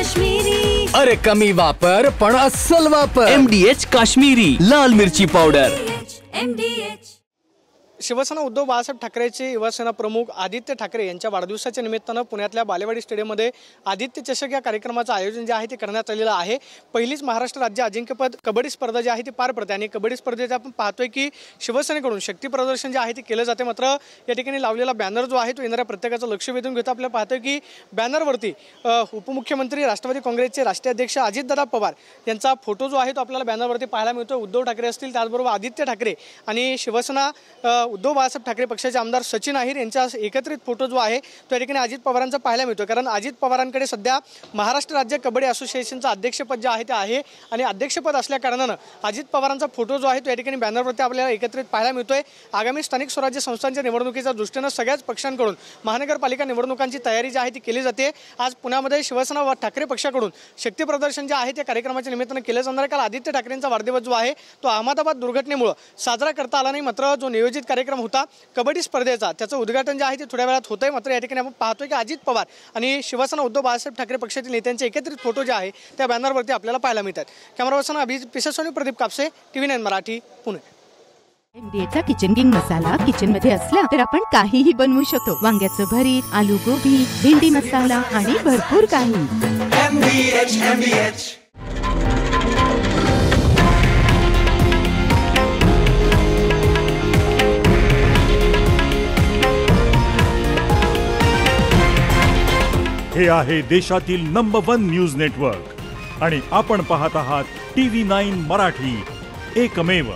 काश्मीरी. अरे कमी वापर पण अस्सल वापर. MDH काश्मीरी लाल मिरची पावडर. MDH. शिवसेना उद्धव बाळासाहेब ठाकरेचे युवासेना प्रमुख आदित्य ठाकरे यांच्या वाढदिवसाच्या निमित्तानं पुण्यातल्या बालेवाडी स्टेडियममध्ये आदित्य चषक या कार्यक्रमाचं आयोजन जे आहे ते करण्यात आलेलं आहे. पहिलीच महाराष्ट्र राज्य अजिंक्यपद कबड्डी स्पर्धा जी आहे ती पार पडते आणि कबड्डी स्पर्धेत आपण पाहतोय की शिवसेनेकडून शक्ती प्रदर्शन जे आहे ते केलं जाते. मात्र या ठिकाणी लावलेला बॅनर जो आहे तो येणाऱ्या प्रत्येकाचं लक्ष वेधून घेतो. आपल्याला पाहतोय की बॅनरवरती उपमुख्यमंत्री राष्ट्रवादी काँग्रेसचे राष्ट्रीय अध्यक्ष अजितदादा पवार यांचा फोटो जो आहे तो आपल्याला बॅनरवरती पाहायला मिळतो. उद्धव ठाकरे असतील, त्याचबरोबर आदित्य ठाकरे आणि शिवसेना उद्धव बाळासाहेब ठाकरे पक्षाचे आमदार सचिन अहिर यांचा एकत्रित फोटो जो आहे तो या ठिकाणी अजित पवारांचा पाहायला मिळतो. कारण अजित पवारांकडे सध्या महाराष्ट्र राज्य कबड्डी असोसिएशनचं अध्यक्षपद जे आहे ते आहे आणि अध्यक्षपद असल्या कारणानं अजित पवारांचा फोटो जो आहे तो या ठिकाणी बॅनरवरती आपल्याला एकत्रित पाहायला मिळतोय. आगामी स्थानिक स्वराज्य संस्थांच्या निवडणुकीच्या दृष्टीनं सगळ्याच पक्षांकडून महानगरपालिका निवडणुकांची तयारी जी आहे ती केली जाते. आज पुण्यामध्ये शिवसेना व ठाकरे पक्षाकडून शक्ती प्रदर्शन जे आहे त्या कार्यक्रमाच्या निमित्तानं केलं जाणार आहे. काल आदित्य ठाकरेंचा वाढदिवस जो आहे तो अहमदाबाद दुर्घटनेमुळे साजरा करता आला नाही. मात्र जो नियोजित कार्यक्रम होता कबड्डी स्पर्धेचा त्याचं उद्घाटन जे आहे ते थोड्या वेळात होतंय. मात्र या ठिकाणी आपण पाहतोय की अजित पवार आणि शिवसेना उद्धव बाळासाहेब ठाकरे पक्षातील नेत्यांचे एकत्रित फोटो जे आहे त्या बॅनरवरती आपल्याला पाहायला मिळतात. कॅमेरा पर्सन अभिजित पिसेसोनी, प्रदीप कापसे, TV9 मराठी, पुणे. MDHचा किचन किंग मसाला किचन मध्ये असला तर आपण काहीही बनवू शकतो. वांग्याचं भरीत, आलू गोबी, भेंडी मसाला आणि भरपूर काही. MDH. हे आहे देशातील नंबर 1 न्यूज नेटवर्क आणि आपण पाहत आहात TV9 मराठी, एकमेव.